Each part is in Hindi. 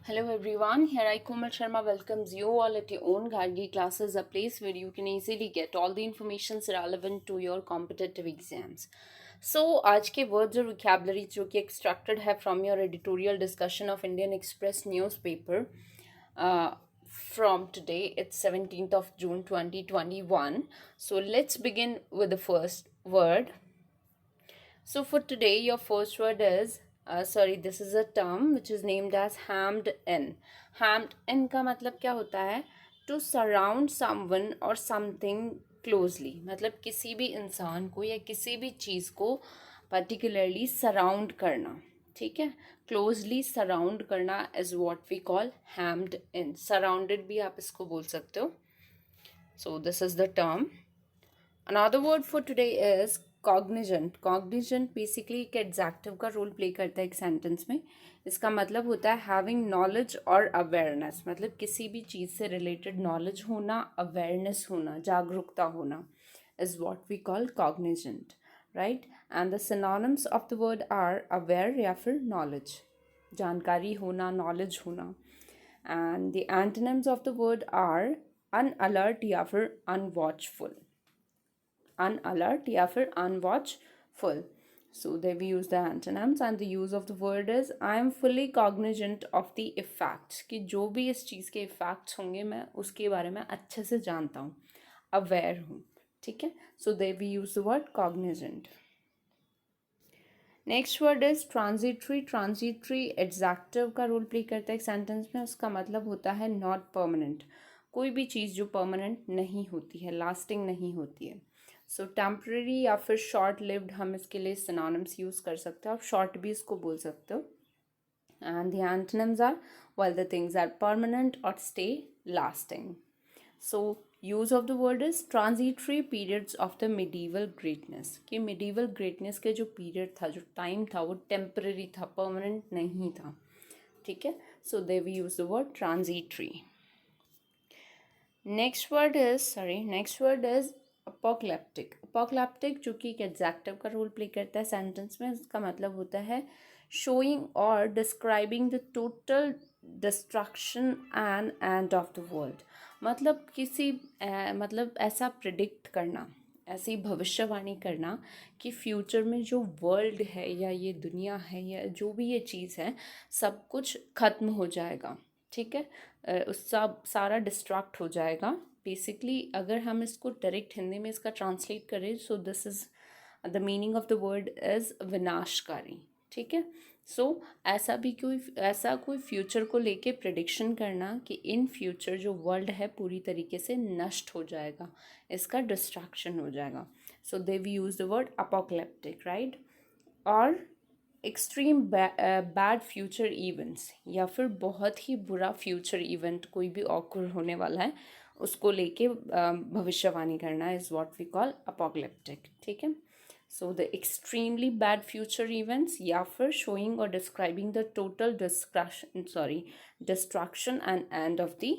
Hello everyone, here I Komal Sharma welcomes you all at your own Gargi classes, a place where you can easily get all the information relevant to your competitive exams. So आज के words और vocabulary जो कि extracted है from your editorial discussion of Indian Express newspaper uh, from today, it's 17th of June 2021. So let's begin with the first word. So for today, your first word is this is a term which is named as hammed in. Hammed in का मतलब क्या होता है? To surround someone or something closely. मतलब किसी भी इंसान को या किसी भी चीज़ को particularly surround करना. ठीक है, क्लोजली सराउंड करना is what we call hemmed in. Surrounded भी आप इसको बोल सकते हो. So this is the term. Another word for today is cognizant. Cognizant basically एक एडजेक्टिव का रोल प्ले करता है एक सेंटेंस में. इसका मतलब होता है हैविंग नॉलेज और अवेयरनेस. मतलब किसी भी चीज़ से रिलेटेड नॉलेज होना, अवेयरनेस होना, जागरूकता होना is what we call cognizant, right. And the synonyms of the word are aware या फिर नॉलेज, जानकारी होना, नॉलेज होना. And the antonyms of the word are unalert या फिर अनवॉचफुल. Unalert या फिर unwatchful. So there we use the antonyms and the use of the word is I am fully cognizant of the effects. कि जो भी इस चीज़ के effects होंगे मैं उसके बारे में अच्छे से जानता हूँ, aware हूँ. ठीक है, so there we use the word cognizant. Next word is transitory. Transitory adjective का रोल प्ले करता है एक सेंटेंस में. उसका मतलब होता है नॉट परमानेंट. कोई भी चीज़ जो परमानेंट नहीं होती है, लास्टिंग नहीं होती है. सो टेम्परेरी या फिर शॉर्ट लिव्ड हम इसके लिए सिनोनिम्स यूज़ कर सकते हो. आप शॉर्ट भी इसको बोल सकते हो. And the antonyms are while the things are permanent और stay lasting. So use of the word is transitory periods of the medieval greatness. कि मिडीवल ग्रेटनेस के जो पीरियड था, जो टाइम था, वो टेम्पररी था, परमानेंट नहीं था. ठीक है, so they we use the word transitory. Next word is apocalyptic. Apocalyptic जो कि एक एडजेक्टिव का रोल प्ले करता है सेंटेंस में. इसका मतलब होता है शोइंग और describing the total destruction and end of the world. मतलब किसी मतलब ऐसा प्रिडिक्ट करना, ऐसी भविष्यवाणी करना कि फ्यूचर में जो वर्ल्ड है या ये दुनिया है या जो भी ये चीज़ है, सब कुछ ख़त्म हो जाएगा. ठीक है, उस सब सारा डिस्ट्रैक्ट हो जाएगा. बेसिकली अगर हम इसको डायरेक्ट हिंदी में इसका ट्रांसलेट करें, सो this is the meaning of the word is विनाशकारी. ठीक है, सो ऐसा कोई फ्यूचर को लेके प्रिडिक्शन करना कि इन फ्यूचर जो वर्ल्ड है पूरी तरीके से नष्ट हो जाएगा, इसका डिस्ट्रैक्शन हो जाएगा. So they we use the word apocalyptic, right. और एक्सट्रीम बैड फ्यूचर इवेंट्स या फिर बहुत ही बुरा फ्यूचर इवेंट कोई भी ऑकर होने वाला है उसको लेके भविष्यवाणी करना is what we call apocalyptic. ठीक है, so the extremely bad future events या फिर शोइंग और describing the total destruction and end of the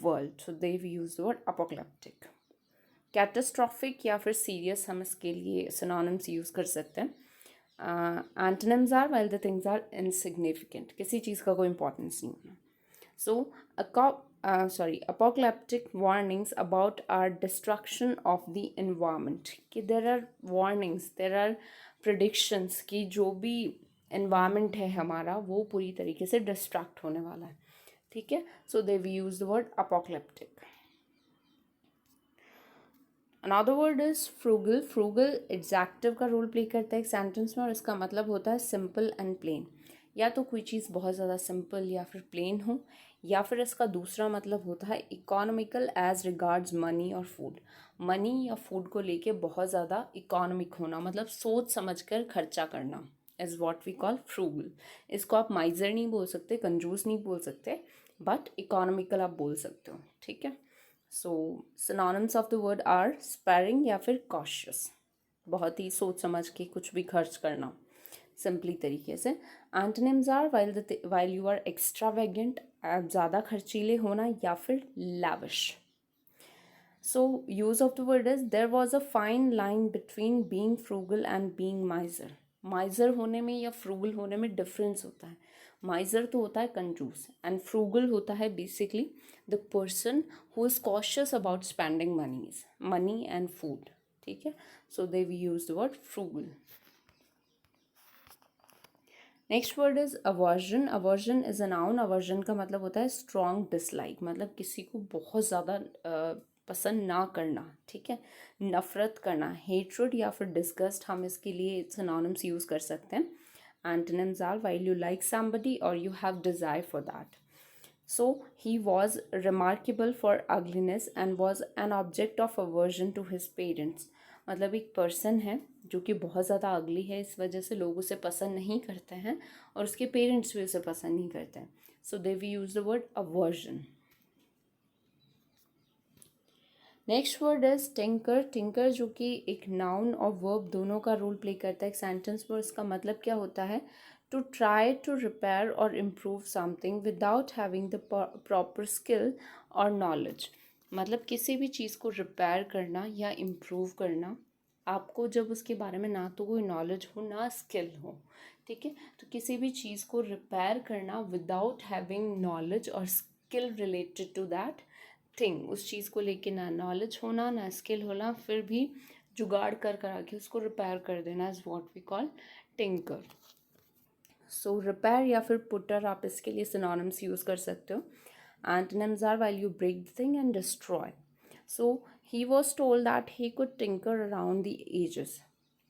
world. So they we use the word apocalyptic. Catastrophic या फिर सीरियस हम इसके लिए सिनोनिम्स यूज़ कर सकते हैं. Antonyms are while the things are insignificant. किसी चीज़ का कोई इंपॉर्टेंस नहीं होना. सो apocalyptic warnings about our destruction of the environment. कि there are warnings, there are predictions कि जो भी environment है हमारा वो पूरी तरीके से डिस्ट्रैक्ट होने वाला है. ठीक है, so they we use the word apocalyptic. Another word is frugal. Frugal adjective का रोल प्ले करता है एक सेंटेंस में और इसका मतलब होता है सिंपल एंड प्लेन. या तो कोई चीज़ बहुत ज़्यादा सिंपल या फिर प्लेन हो, या फिर इसका दूसरा मतलब होता है इकोनॉमिकल एज रिगार्ड्स मनी और फूड. मनी या फूड को लेके बहुत ज़्यादा इकोनॉमिक होना, मतलब सोच समझ कर खर्चा करना is what we call frugal. इसको आप माइजर नहीं बोल सकते, कंजूस नहीं बोल सकते, बट इकोनॉमिकल आप बोल सकते हो. ठीक है, so synonyms of the word are sparing या फिर कॉशियस. बहुत ही सोच समझ के कुछ भी खर्च करना सिंपली तरीके से. Antonyms are while you are extravagant, ज़्यादा खर्चीले होना, या फिर lavish. So use of the word is there was a fine line between being frugal and being miser. Miser होने में या फ्रूगल होने में डिफरेंस होता है. माइजर तो होता है कंजूस, एंड फ्रूगल होता है basically the person who is cautious about spending money and food, ठीक है. So they we use the word frugal. Next word is aversion. Aversion is a noun. Aversion का मतलब होता है स्ट्रॉन्ग डिसलाइक, मतलब किसी को बहुत ज़्यादा पसंद ना करना, ठीक है, नफरत करना. हेट्रेड या फिर डिस्गस्ट, हम इसके लिए सिनोनिम्स यूज़ कर सकते हैं. Antonyms are while you like somebody और you have desire for that. So he was remarkable for ugliness and was an object of aversion to his parents. मतलब एक पर्सन है जो कि बहुत ज़्यादा अगली है, इस वजह से लोग उसे पसंद नहीं करते हैं और उसके पेरेंट्स भी उसे पसंद नहीं करते हैं. So they we use the word aversion. Next word is tinker. Tinker जो कि एक नाउन और वर्ब दोनों का रोल प्ले करता है एक सेंटेंस में. इसका मतलब क्या होता है? टू ट्राई टू रिपेयर और improve something without having the proper skill और नॉलेज. मतलब किसी भी चीज़ को रिपेयर करना या इम्प्रूव करना, आपको जब उसके बारे में ना तो कोई नॉलेज हो ना स्किल हो, ठीक है. तो किसी भी चीज़ को रिपेयर करना विदाउट हैविंग नॉलेज और skill related to that thing, उस चीज़ को लेके ना नॉलेज होना ना स्किल होना, फिर भी जुगाड़ कर करा के उसको रिपेयर कर देना is what we call tinker. So repair या फिर पुटर, आप इसके लिए सिनोनिम्स यूज़ कर सकते हो. Antonyms are while you break the thing and destroy. So he was told that he could tinker around the ages.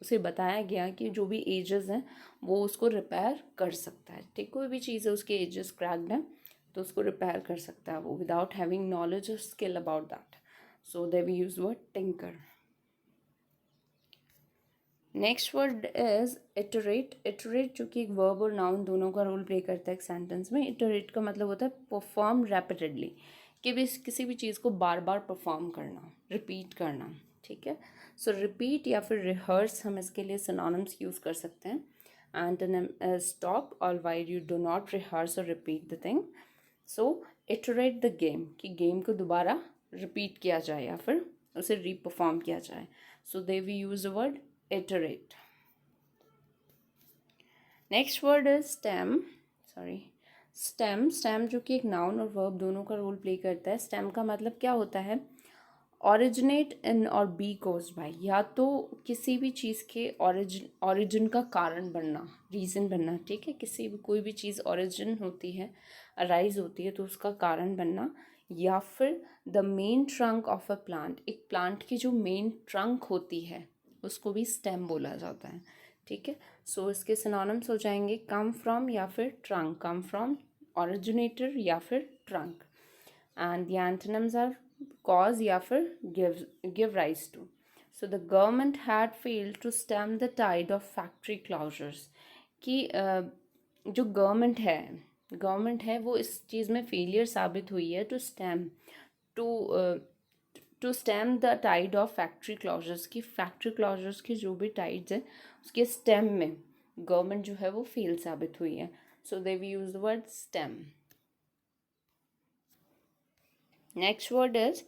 उसे बताया गया कि जो भी एजेस हैं वो उसको रिपेयर कर सकता है, ठीक. कोई भी चीज़ है उसके एजेस क्रैक्ड हैं तो उसको रिपेयर कर सकता है वो विदाउट हैविंग नॉलेज और skill about that. So they we use word tinker. Next word is iterate. Iterate जो कि एक वर्ब और नाउन दोनों का रोल प्ले करता है एक सेंटेंस में. इटरेट का मतलब होता है परफॉर्म रैपिडली, कि भी किसी भी चीज़ को बार बार परफॉर्म करना, रिपीट करना, ठीक है. सो रिपीट या फिर रिहर्स, हम इसके लिए सिनोनिम्स यूज़ कर सकते हैं. एंटोनिम इज स्टॉप और while you do not rehearse और repeat the thing. So iterate the game, कि गेम को दोबारा रिपीट किया जाए या फिर उसे रीपरफॉर्म किया जाए. So they we use the word iterate. Next word is stem. Stem. Stem जो कि एक नाउन और वर्ब दोनों का रोल प्ले करता है. स्टेम का मतलब क्या होता है? ऑरिजिनेट इन और बी कोज्ड बाय, या तो किसी भी चीज़ के ऑरिजिन का कारण बनना, रीज़न बनना, ठीक है. किसी भी कोई भी चीज़ ऑरिजिन होती है, अराइज होती है तो उसका कारण बनना. या फिर the main trunk of a plant, एक प्लांट की जो मेन ट्रंक होती है उसको भी स्टेम बोला जाता है, ठीक है. सो इसके सिनोनिम्स हो जाएंगे कम फ्रॉम या फिर ट्रंक. कम फ्रॉम, ऑरिजिनेटर या फिर trunk. And the antonyms are cause या फिर give rise to. So the government had failed to stem the tide of factory closures, कि जो गवर्नमेंट है वो इस चीज़ में फेलियर साबित हुई है to to stem the tide of factory closures, की फैक्ट्री क्लोजर्स की जो भी टाइड्स हैं उसके स्टेम में गवर्नमेंट जो है वो फेल साबित हुई है. So they we use the word stem. Next word is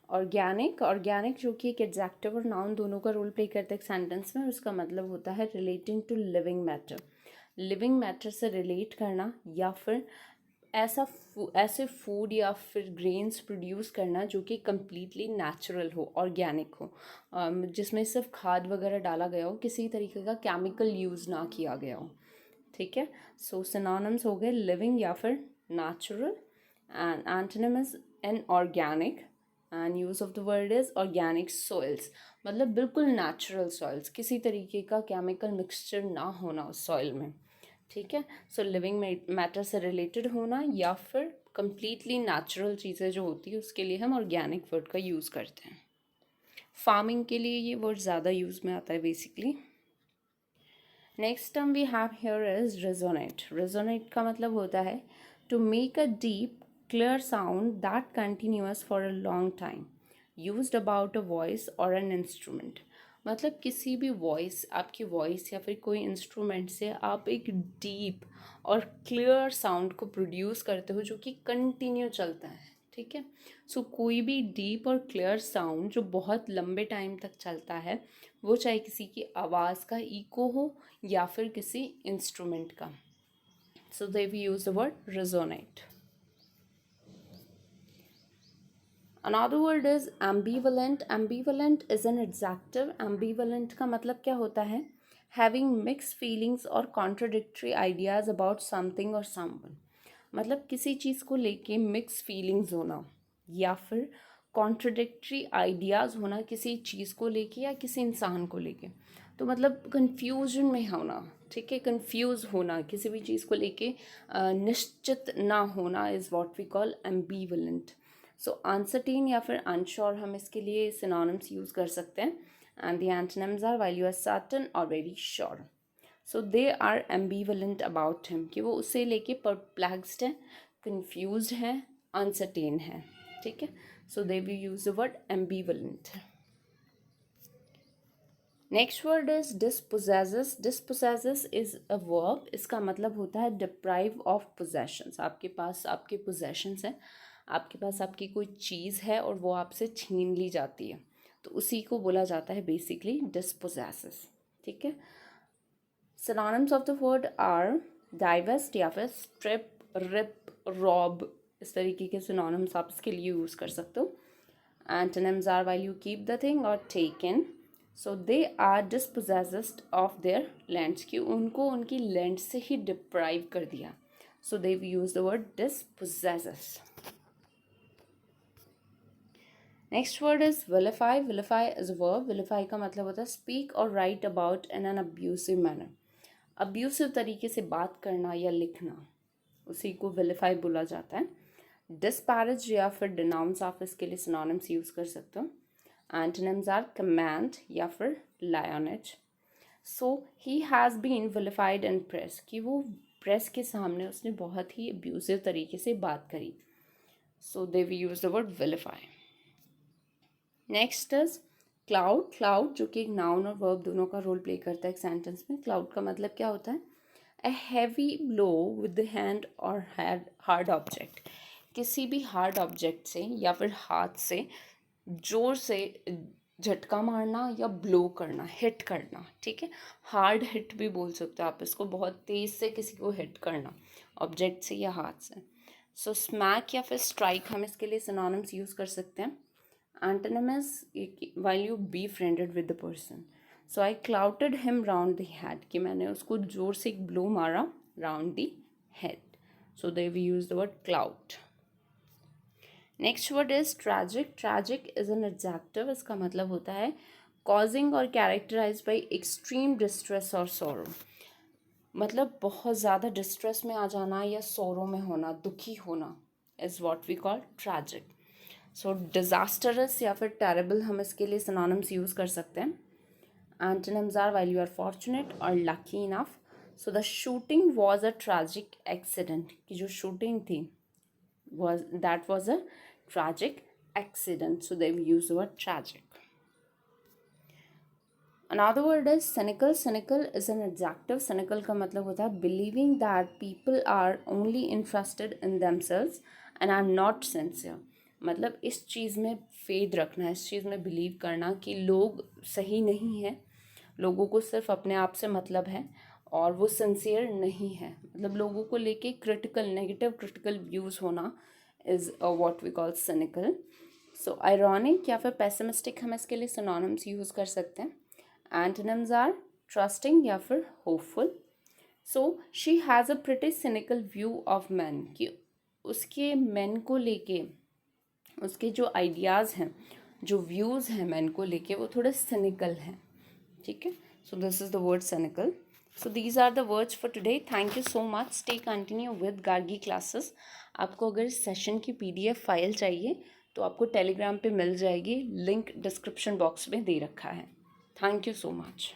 organic. Organic जो कि एक एडजेक्टिव और नाउन दोनों का रोल प्ले करता है एक सेंटेंस में. उसका मतलब होता है relating to living matter. Living matter से रिलेट करना या फिर ऐसे फूड या फिर ग्रेन्स प्रोड्यूस करना जो कि कम्प्लीटली नेचुरल हो, ऑर्गेनिक हो, जिसमें सिर्फ खाद वगैरह डाला गया हो, किसी तरीके का केमिकल यूज़ ना किया गया हो, ठीक है. सो सिनोनिम्स हो गए लिविंग या फिर natural. And antonym is inorganic and use of the word is organic soils. मतलब बिल्कुल नेचुरल सॉइल्स, किसी तरीके का केमिकल मिक्सचर ना होना उस सॉइल में, ठीक है. सो लिविंग मैटर से रिलेटेड होना या फिर कंप्लीटली नेचुरल चीज़ें जो होती है उसके लिए हम ऑर्गेनिक वर्ड का यूज़ करते हैं. फार्मिंग के लिए ये वर्ड ज़्यादा यूज़ में आता है basically. Next term we have here is resonate. Resonate का मतलब होता है to make a deep clear sound that continuous for a long time, used about a voice और एन इंस्ट्रूमेंट. मतलब किसी भी वॉइस, आपकी वॉइस या फिर कोई इंस्ट्रूमेंट से आप एक डीप और क्लियर साउंड को प्रोड्यूस करते हो जो कि कंटिन्यू चलता है, ठीक है. सो कोई भी डीप और क्लियर साउंड जो बहुत लंबे टाइम तक चलता है, वो चाहे किसी की आवाज़ का इको हो या फिर किसी इंस्ट्रूमेंट का, So there we use the word resonate. Another word is ambivalent. Ambivalent is an adjective. Ambivalent का मतलब क्या होता है? Having mixed feelings or contradictory ideas about something or someone. मतलब किसी चीज़ को लेके मिक्स फीलिंग्स होना या फिर कॉन्ट्रडिक्टरी आइडियाज़ होना किसी चीज़ को लेके या किसी इंसान को लेके. तो मतलब कन्फ्यूजन में होना, ठीक है, कंफ्यूज होना, किसी भी चीज़ को लेके निश्चित ना होना is what we call ambivalent. So uncertain या फिर अनश्योर हम इसके लिए सिनोनिम्स यूज़ कर सकते हैं. And the antonyms are while you are certain और very sure. So they are ambivalent about him, कि वो उसे लेके परप्लेक्स्ड है, कन्फ्यूज है, अनसर्टेन है. ठीक है. So they we use the word ambivalent. Next word is dispossesses. Dispossesses is a verb. इसका मतलब होता है डिप्राइव ऑफ पोजेशंस. आपके पास आपके पोजेशंस हैं, आपके पास आपकी कोई चीज़ है और वो आपसे छीन ली जाती है, तो उसी को बोला जाता है बेसिकली डिस्पोजेसेस. ठीक है. Synonyms of the word are divest या फिर स्ट्रिप, रिप, रॉब. इस तरीके के सिनोनिम्स आप इसके लिए यूज़ कर सकते हो. Antonyms are while you keep the thing और take in. So they are dispossessed of their lands, कि उनको उनकी लैंड से ही डिप्राइव कर दिया. So they use the word dispossess. Next word is vilify. Vilify is a verb. Vilify का मतलब होता है स्पीक और write about in an abusive manner. Abusive तरीके से बात करना या लिखना, उसी को विलिफाई बोला जाता है. डिस्पैरेज या फिर डिनाउंस आप इसके लिए सिनोनिम्स यूज़ कर सकते हो. एंटोनिम्स आर कमेंड या फिर lionise. So he has been vilified in press, कि वो प्रेस के सामने उसने बहुत ही अब्यूसिव तरीके से बात करी. So they we use the word vilify. Next is cloud. Cloud जो कि एक नाउन और वर्ब दोनों का रोल प्ले करता है एक सेंटेंस में. क्लाउड का मतलब क्या होता है? A heavy blow with the hand और हार्ड ऑब्जेक्ट. किसी भी हार्ड ऑब्जेक्ट से या फिर हाथ से जोर से झटका मारना या ब्लो करना, हिट करना. ठीक है. हार्ड हिट भी बोल सकते हो आप इसको, बहुत तेज़ से किसी को हिट करना ऑब्जेक्ट से या हाथ से. सो स्मैक या फिर स्ट्राइक हम इसके लिए सिनोनिम्स यूज़ कर सकते हैं. Antonym is while you befriended with the person. So I clouted him round the head, कि मैंने उसको जोर से एक ब्लो मारा round the head. So there we use the word clout. Next word is tragic. Tragic is an adjective. इसका मतलब होता है causing or characterized by extreme distress or sorrow. मतलब बहुत ज़्यादा डिस्ट्रेस में आ जाना या सोरो में होना, दुखी होना is what we call tragic. So disastrous या फिर टेरेबल हम इसके लिए सिनोनिम्स यूज़ कर सकते हैं. Antonyms are while you are fortunate और lucky enough. So the shooting was a tragic accident, कि जो शूटिंग थी that was a tragic accident. So they use the word tragic. Another word is cynical. Cynical is an adjective. Cynical का मतलब होता है believing that people are only interested in themselves and are not sincere. मतलब इस चीज़ में फेथ रखना, इस चीज़ में बिलीव करना कि लोग सही नहीं हैं, लोगों को सिर्फ अपने आप से मतलब है और वो सिंसियर नहीं है. मतलब लोगों को लेके क्रिटिकल, नेगेटिव क्रिटिकल व्यूज़ होना is what we call cynical. So ironic या फिर पेसिमिस्टिक हम इसके लिए सिनोनिम्स यूज़ कर सकते हैं. एंटोनिम्स आर ट्रस्टिंग या फिर hopeful. So she has a pretty cynical view of man, कि उसके मैन को लेके, उसके जो आइडियाज़ हैं, जो व्यूज़ हैं मैन को लेके, वो थोड़े सिनिकल हैं. ठीक है. So this is the word cynical. So these are the words for today. Thank you so much. Stay continue with Gargi classes. आपको अगर सेशन की PDF फाइल चाहिए तो आपको टेलीग्राम पे मिल जाएगी. लिंक डिस्क्रिप्शन बॉक्स में दे रखा है. Thank you so much.